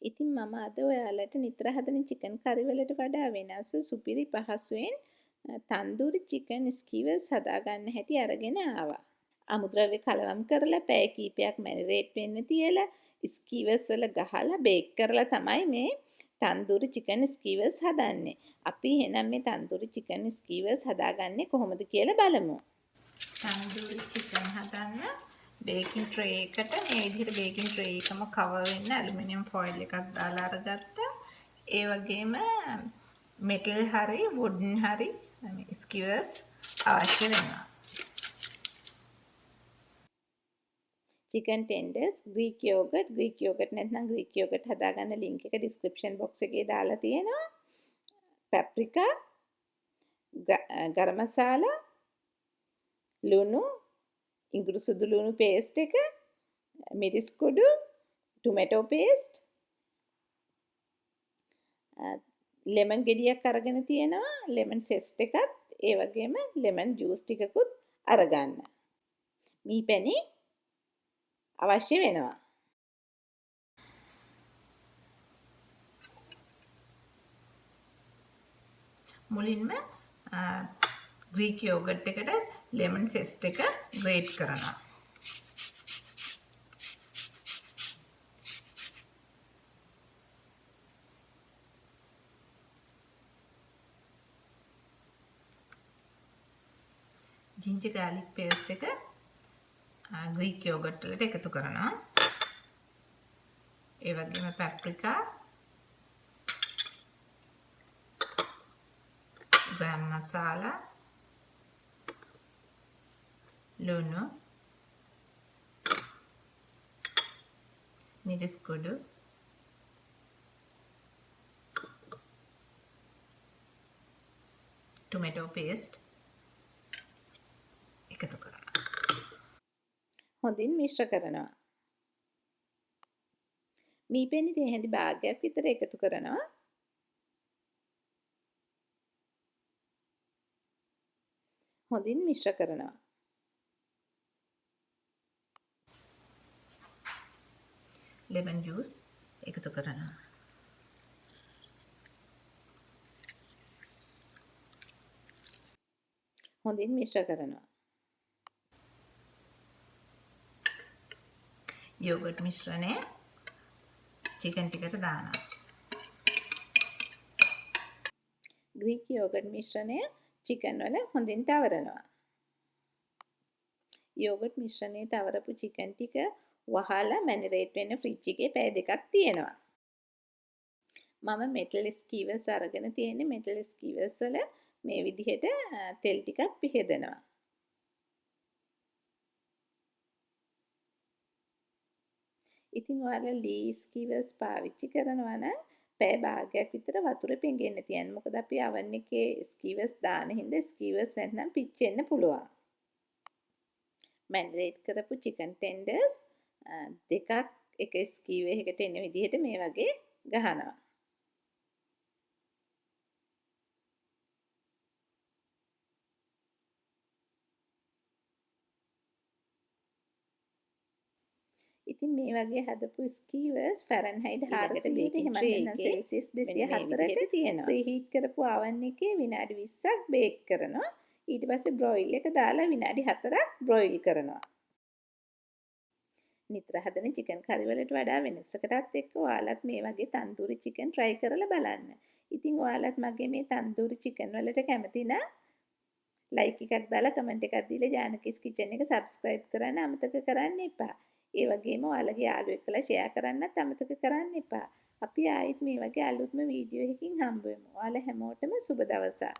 ඉතින් මම අද ඔයාලට නිතර හදන චිකන් කරි වලට වඩා වෙනස්ව සුපිරි පහසුවෙන් තන්දූරි චිකන් ස්කීවර්ස් හදාගන්න හැටි අරගෙන ආවා. අමුද්‍රව්‍ය කලවම් කරලා පැය කීපයක් මැරිනේට් වෙන්න තියලා ස්කීවර්ස් වල ගහලා බේක් කරලා තමයි මේ තන්දූරි චිකන් ස්කීවර්ස් හදන්නේ. අපි එහෙනම් මේ තන්දූරි චිකන් ස්කීවර්ස් හදාගන්නේ කොහොමද කියලා බලමු. තන්දූරි චිකන් හදන්න බේකින් ට්‍රේ එකට මේ විදිහට බේකින් ට්‍රේ එකම කවර් වෙන්න ඇලුමිනියම් ෆොයිල් එකක් දාලා අරගත්තා. ඒ වගේම මෙටල් හරි වුඩන් හරි ස්කියර්ස් අවශ්‍ය වෙනවා. චිකන් ටෙන්ඩර්ස්, ග්‍රීක් යෝගට් නැත්නම් ග්‍රීක් යෝගට් හදාගන්න ලින්ක් එක ඩිස්ක්‍රිප්ෂන් බොක්ස් එකේ දාලා තියෙනවා. පැප්‍රිකා, ගරම් මසාලා, ලුණු, ඉඟුරු සුදු ලුණු පේස්ට් එක, මිරිස් කුඩු, ටොමැටෝ පේස්ට්, ලෙමන් ගෙඩියක් අරගෙන තියෙනවා, ලෙමන් සෙස්ට් එකත්, ඒ වගේම ලෙමන් ජූස් ටිකකුත් අරගන්න. මීපැණි අවශ්‍ය වෙනවා. මුලින්ම ග්‍රීක් යෝගට් එකට ලෙමන් සෙස්ට් එක ග්‍රේට් කරනවා. ජින්ජර් ගාර්ලික් පේස්ට් එක ග්‍රීක් යෝගට් වලට එකතු කරනවා. ඒ වගේම පැප්‍රිකා, ග්‍රෑම් මසාලා, ලුණු, මිරිස් කුඩු, ටොමැටෝ පේස්ට් එකතු කරනවා. හොඳින් මිශ්‍ර කරනවා. මීපැණි තේ භාගයක් විතර එකතු කරනවා. හොඳින් මිශ්‍ර කරනවා. ලෙමන් ජූස් එකතු කරනවා. හොඳින් මිශ්‍ර කරනවා. යෝගට් මිශ්‍රණය චිකන් ටිකට දානවා. ග්‍රීක් යෝගට් මිශ්‍රණය චිකන් වල හොඳින් තවරනවා. යෝගට් මිශ්‍රණයේ තවරපු චිකන් ටික වහලා මැරිනේට් වෙන්න ෆ්‍රිජ් එකේ පැය දෙකක් තියෙනවා. මම මෙටල් ස්කීවර්ස් අරගෙන තියෙන්නේ. මෙටල් ස්කීවර්ස් වල මේ විදිහට තෙල් ටිකක් පිහදනවා. ඉතින් ඔයාලා ලී ස්කීවර්ස් පාවිච්චි කරනවා නම් පැය භාගයක් විතර වතුර පෙඟෙන්න තියන්න. මොකද අපි oven එකේ ස්කීවර්ස් දාන හින්දා ස්කීවර්ස් නැත්නම් පිච්චෙන්න පුළුවන්. මැරිනේට් කරපු චිකන් ටෙන්ඩර්ස් දෙකක් එක ස්කීවර් එකකට එන විදිහට මේ වගේ ගහනවා. ඉතින් මේ වගේ හදපු ස්කීවර්ස් ෆැරන්හයිට් 4කට බේකින් ට්‍රේ එකේ සෙල්සියස් 204ට තියෙනවා. ප්‍රීහීට් කරපු oven එකේ විනාඩි 20ක් බේක් කරනවා. ඊට පස්සේ බ්‍රොයිල් එක දාලා විනාඩි 4ක් බ්‍රොයිල් කරනවා. නිතර හදන චිකන් කරි වලට වඩා වෙනසකටත් එක්ක ඔයාලත් මේ වගේ තන්දූරි චිකන් try කරලා බලන්න. ඉතින් ඔයාලත් මගේ මේ තන්දූරි චිකන් වලට කැමති නම් like එකක් දාලා comment එකක් දීලා ජානකීස් කිචන් එක subscribe කරන්න අමතක කරන්න එපා. ඒ වගේම ඔයාලගේ යාළුවෙක් එක්කලා share කරන්නත් අමතක කරන්න එපා. අපි ආයෙත් මේ වගේ අලුත්ම වීඩියෝ එකකින් හම්බ වෙමු. ඔයාලා හැමෝටම සුබ දවසක්.